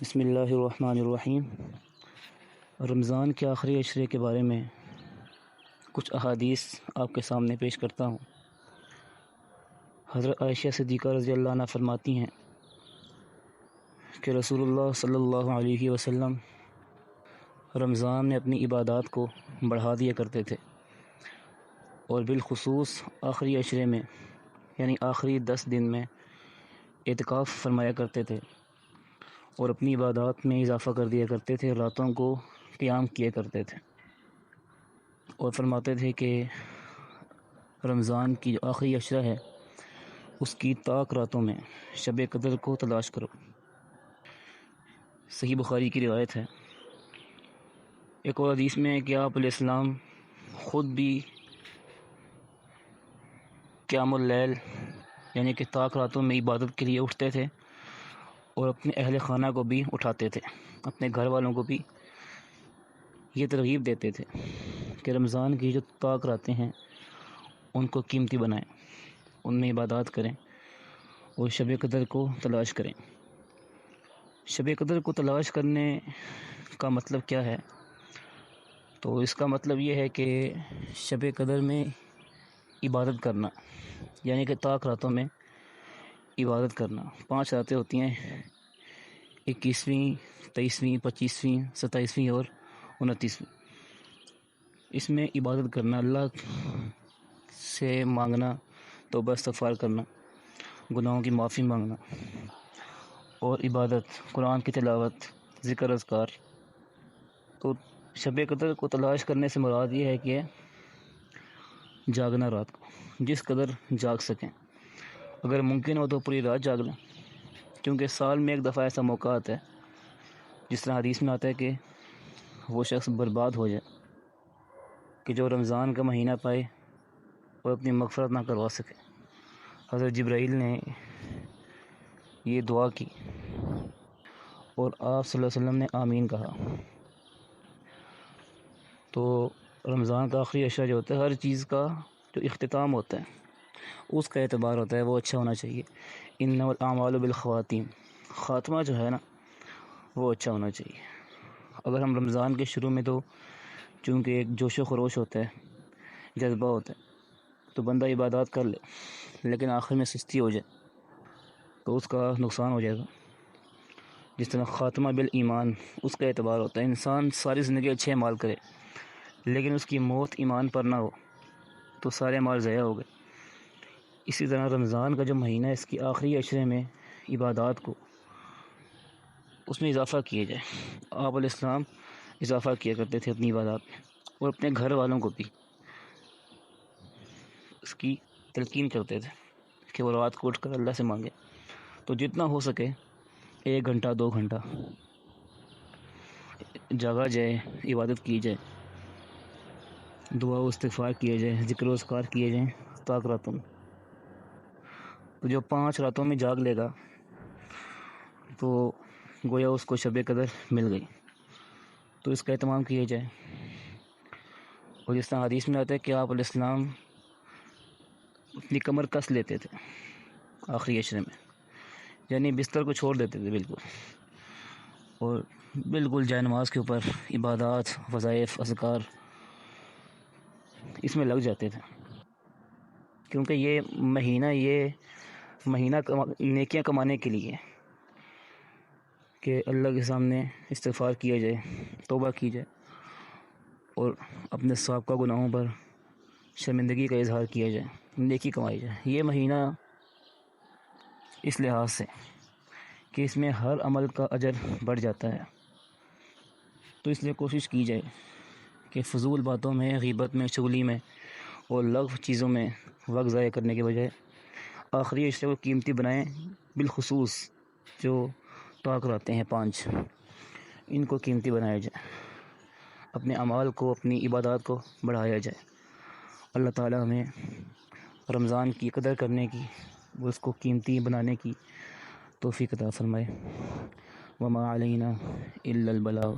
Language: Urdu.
بسم اللہ الرحمن الرحیم۔ رمضان کے آخری عشرے کے بارے میں کچھ احادیث آپ کے سامنے پیش کرتا ہوں۔ حضرت عائشہ صدیقہ رضی اللہ عنہ فرماتی ہیں کہ رسول اللہ صلی اللہ علیہ وسلم رمضان میں اپنی عبادات کو بڑھا دیا کرتے تھے، اور بالخصوص آخری عشرے میں یعنی آخری 10 دن میں اعتکاف فرمایا کرتے تھے اور اپنی عبادات میں اضافہ کر دیا کرتے تھے، راتوں کو قیام کیا کرتے تھے، اور فرماتے تھے کہ رمضان کی جو آخری عشرہ ہے اس کی طاق راتوں میں شب قدر کو تلاش کرو۔ صحیح بخاری کی روایت ہے۔ ایک اور حدیث میں ہے کہ آپ علیہ السلام خود بھی قیام اللیل یعنی کہ طاق راتوں میں عبادت کے لیے اٹھتے تھے، اور اپنے اہل خانہ کو بھی اٹھاتے تھے، اپنے گھر والوں کو بھی یہ ترغیب دیتے تھے کہ رمضان کی جو طاق راتیں ہیں ان کو قیمتی بنائیں، ان میں عبادات کریں اور شب قدر کو تلاش کریں۔ شب قدر کو تلاش کرنے کا مطلب کیا ہے؟ تو اس کا مطلب یہ ہے کہ شب قدر میں عبادت کرنا، یعنی کہ طاق راتوں میں عبادت کرنا۔ 5 راتیں ہوتی ہیں، 21ویں، 23ویں، 25ویں، 27ویں اور 29ویں۔ اس میں عبادت کرنا، اللہ سے مانگنا، توبہ استغفار کرنا، گناہوں کی معافی مانگنا، اور عبادت، قرآن کی تلاوت، ذکر اذکار۔ تو شب قدر کو تلاش کرنے سے مراد یہ ہے کہ جاگنا، رات کو جس قدر جاگ سکیں، اگر ممکن ہو تو پوری رات جاگ لیں، کیونکہ سال میں ایک دفعہ ایسا موقع آتا ہے، جس طرح حدیث میں آتا ہے کہ وہ شخص برباد ہو جائے کہ جو رمضان کا مہینہ پائے اور اپنی مغفرت نہ کروا سکے۔ حضرت جبرائیل نے یہ دعا کی اور آپ صلی اللہ علیہ وسلم نے آمین کہا۔ تو رمضان کا آخری عشرہ جو ہوتا ہے، ہر چیز کا جو اختتام ہوتا ہے اس کا اعتبار ہوتا ہے، وہ اچھا ہونا چاہیے۔ انما الاعمال بالخواتیم، خاتمہ جو ہے نا وہ اچھا ہونا چاہیے۔ اگر ہم رمضان کے شروع میں تو چونکہ ایک جوش و خروش ہوتا ہے، جذبہ ہوتا ہے، تو بندہ عبادات کر لے، لیکن آخر میں سستی ہو جائے تو اس کا نقصان ہو جائے گا۔ جس طرح خاتمہ بالایمان، اس کا اعتبار ہوتا ہے، انسان ساری زندگی اچھے اعمال کرے لیکن اس کی موت ایمان پر نہ ہو تو سارے اعمال ضائع ہو گئے۔ اسی طرح رمضان کا جو مہینہ ہے، اس کی آخری عشرے میں عبادات کو اس میں اضافہ کیا جائے۔ آپ علیہ السلام اضافہ کیا کرتے تھے اپنی عبادات میں، اور اپنے گھر والوں کو بھی اس کی تلقین کرتے تھے کہ وہ رات کو اٹھ کر اللہ سے مانگے۔ تو جتنا ہو سکے 1 گھنٹہ 2 گھنٹہ جاگا جائے، عبادت کی جائے، دعا و استغفار کیا جائے، ذکر و اذکار کیے جائیں طاق راتوں میں۔ تو جو 5 راتوں میں جاگ لے گا تو گویا اس کو شب قدر مل گئی، تو اس کا اہتمام کیا جائے۔ اور جس طرح حدیث میں آتا ہے کہ آپ علیہ السلام اپنی کمر کس لیتے تھے آخری عشرے میں، یعنی بستر کو چھوڑ دیتے تھے بالکل، اور بالکل جائے نماز کے اوپر عبادات، وظائف، اذکار اس میں لگ جاتے تھے، کیونکہ یہ مہینہ نیکیاں کمانے کے لیے کہ اللہ کے سامنے استغفار کیا جائے، توبہ کی جائے، اور اپنے سابقہ گناہوں پر شرمندگی کا اظہار کیا جائے، نیکی کمائی جائے۔ یہ مہینہ اس لحاظ سے کہ اس میں ہر عمل کا اجر بڑھ جاتا ہے، تو اس لیے کوشش کی جائے کہ فضول باتوں میں، غیبت میں، چغلی میں اور لغو چیزوں میں وقت ضائع کرنے کے بجائے آخری عشرے کو قیمتی بنائیں۔ بالخصوص جو طاق راتیں ہیں 5، ان کو قیمتی بنایا جائے، اپنے اعمال کو، اپنی عبادات کو بڑھایا جائے۔ اللہ تعالیٰ ہمیں رمضان کی قدر کرنے کی، اس کو قیمتی بنانے کی توفیق عطا فرمائے۔ وما علینا الا البلاغ۔